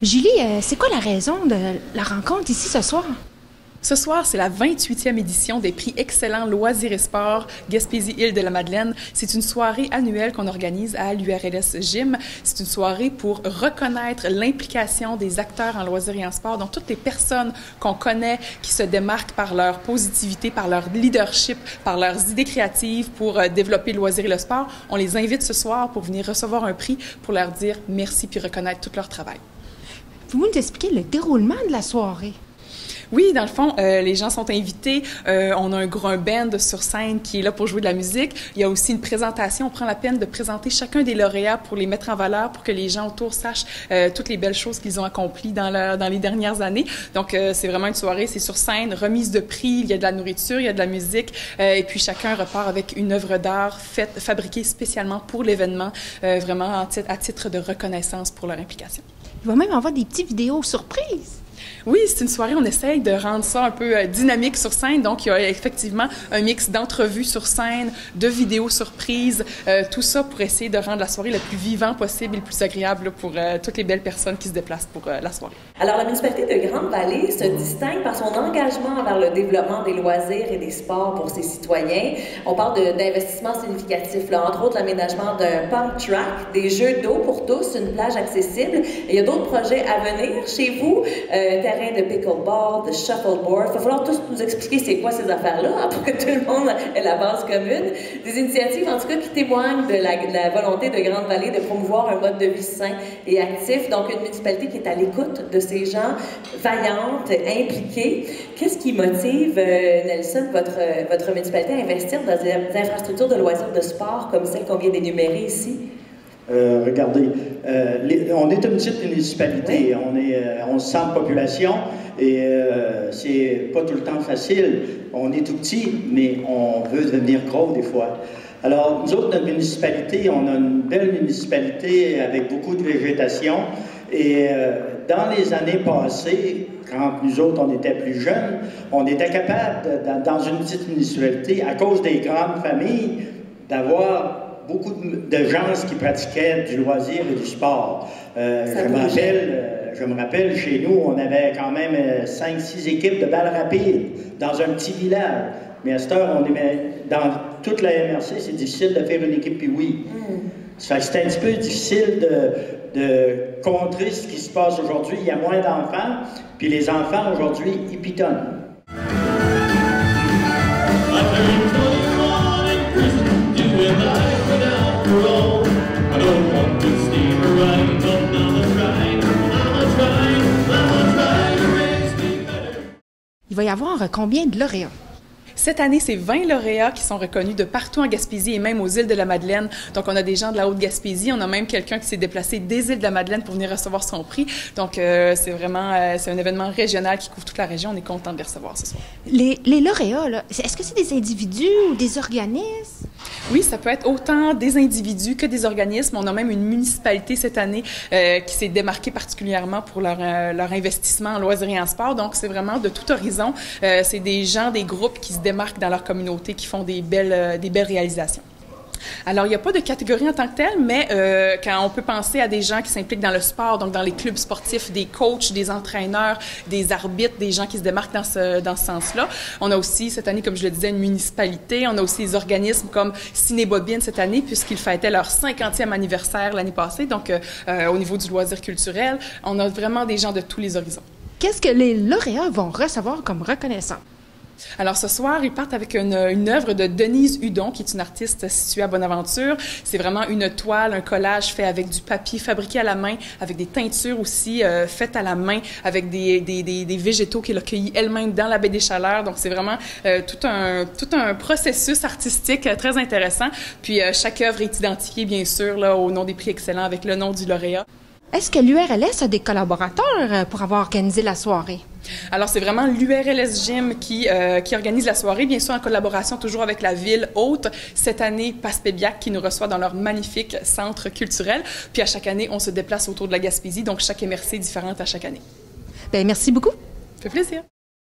Julie, c'est quoi la raison de la rencontre ici ce soir? Ce soir, c'est la 28e édition des prix Excellents Loisirs et Sports Gaspésie-Île-de-la-Madeleine. C'est une soirée annuelle qu'on organise à l'URLS Gym. C'est une soirée pour reconnaître l'implication des acteurs en loisirs et en sport, donc toutes les personnes qu'on connaît qui se démarquent par leur positivité, par leur leadership, par leurs idées créatives pour développer le loisir et le sport. On les invite ce soir pour venir recevoir un prix pour leur dire merci puis reconnaître tout leur travail. Pouvez-vous nous expliquer le déroulement de la soirée? Oui, dans le fond, les gens sont invités. On a un band sur scène qui est là pour jouer de la musique. Il y a aussi une présentation. On prend la peine de présenter chacun des lauréats pour les mettre en valeur, pour que les gens autour sachent toutes les belles choses qu'ils ont accomplies dans les dernières années. Donc, c'est vraiment une soirée, c'est sur scène, remise de prix, il y a de la nourriture, il y a de la musique, et puis chacun repart avec une œuvre d'art fabriquée spécialement pour l'événement, vraiment à titre de reconnaissance pour leur implication. Il va même avoir des petites vidéos surprises. Oui, c'est une soirée, on essaye de rendre ça un peu dynamique sur scène. Donc, il y a effectivement un mix d'entrevues sur scène, de vidéos surprises, tout ça pour essayer de rendre la soirée le plus vivant possible et le plus agréable pour toutes les belles personnes qui se déplacent pour la soirée. Alors, la municipalité de Grande-Vallée se distingue par son engagement envers le développement des loisirs et des sports pour ses citoyens. On parle d'investissements significatifs, là, entre autres l'aménagement d'un pump track, des jeux d'eau pour tous, une plage accessible. Et il y a d'autres projets à venir chez vous. Terrain de pickleball, de shuffleboard. Il va falloir tous nous expliquer c'est quoi ces affaires-là hein, pour que tout le monde ait la base commune. Des initiatives, en tout cas, qui témoignent de la volonté de Grande-Vallée de promouvoir un mode de vie sain et actif. Donc, une municipalité qui est à l'écoute de ces gens, vaillante, impliquée. Qu'est-ce qui motive, Nelson, votre municipalité à investir dans des infrastructures de loisirs de sport comme celles qu'on vient d'énumérer ici? Regardez, on est une petite municipalité, on se sent de population et c'est pas tout le temps facile. On est tout petit, mais on veut devenir gros des fois. Alors, nous autres, notre municipalité, on a une belle municipalité avec beaucoup de végétation et dans les années passées, quand nous autres, on était plus jeunes, on était capable, dans une petite municipalité, à cause des grandes familles, d'avoir beaucoup de gens qui pratiquaient du loisir et du sport. Je me rappelle, chez nous, on avait quand même 5-6 équipes de balles rapides dans un petit village. Mais à cette heure, dans toute la MRC, c'est difficile de faire une équipe puis oui. C'est un petit peu difficile de contrer ce qui se passe aujourd'hui. Il y a moins d'enfants, puis les enfants, aujourd'hui, ils pitonnent. Il va y avoir combien de lauréats? Cette année, c'est 20 lauréats qui sont reconnus de partout en Gaspésie et même aux îles de la Madeleine. Donc, on a des gens de la Haute-Gaspésie. On a même quelqu'un qui s'est déplacé des îles de la Madeleine pour venir recevoir son prix. Donc, c'est vraiment c'est un événement régional qui couvre toute la région. On est content de les recevoir ce soir. Les lauréats, là, est-ce que c'est des individus ou des organismes? Oui, ça peut être autant des individus que des organismes. On a même une municipalité cette année qui s'est démarquée particulièrement pour leur investissement en loisirs et en sport. Donc, c'est vraiment de tout horizon. C'est des gens, des groupes qui se démarquent dans leur communauté, qui font des belles réalisations. Alors, il n'y a pas de catégorie en tant que telle, mais quand on peut penser à des gens qui s'impliquent dans le sport, donc dans les clubs sportifs, des coachs, des entraîneurs, des arbitres, des gens qui se démarquent dans ce sens-là. On a aussi, cette année, comme je le disais, une municipalité. On a aussi des organismes comme Cinébobine cette année, puisqu'ils fêtaient leur 50e anniversaire l'année passée. Donc, au niveau du loisir culturel, on a vraiment des gens de tous les horizons. Qu'est-ce que les lauréats vont recevoir comme reconnaissance? Alors, ce soir, ils partent avec une œuvre de Denise Hudon, qui est une artiste située à Bonaventure. C'est vraiment une toile, un collage fait avec du papier fabriqué à la main, avec des teintures aussi faites à la main, avec des végétaux qu'elle a cueillis elle-même dans la baie des Chaleurs. Donc, c'est vraiment tout un processus artistique très intéressant. Puis, chaque œuvre est identifiée, bien sûr, là, au nom des prix excellents avec le nom du lauréat. Est-ce que l'URLS a des collaborateurs pour avoir organisé la soirée? Alors, c'est vraiment l'URLS Gym qui organise la soirée, bien sûr en collaboration toujours avec la ville hôte. Cette année, Passepébiac qui nous reçoit dans leur magnifique centre culturel. Puis à chaque année, on se déplace autour de la Gaspésie, donc chaque MRC est différente à chaque année. Bien, merci beaucoup. Ça fait plaisir.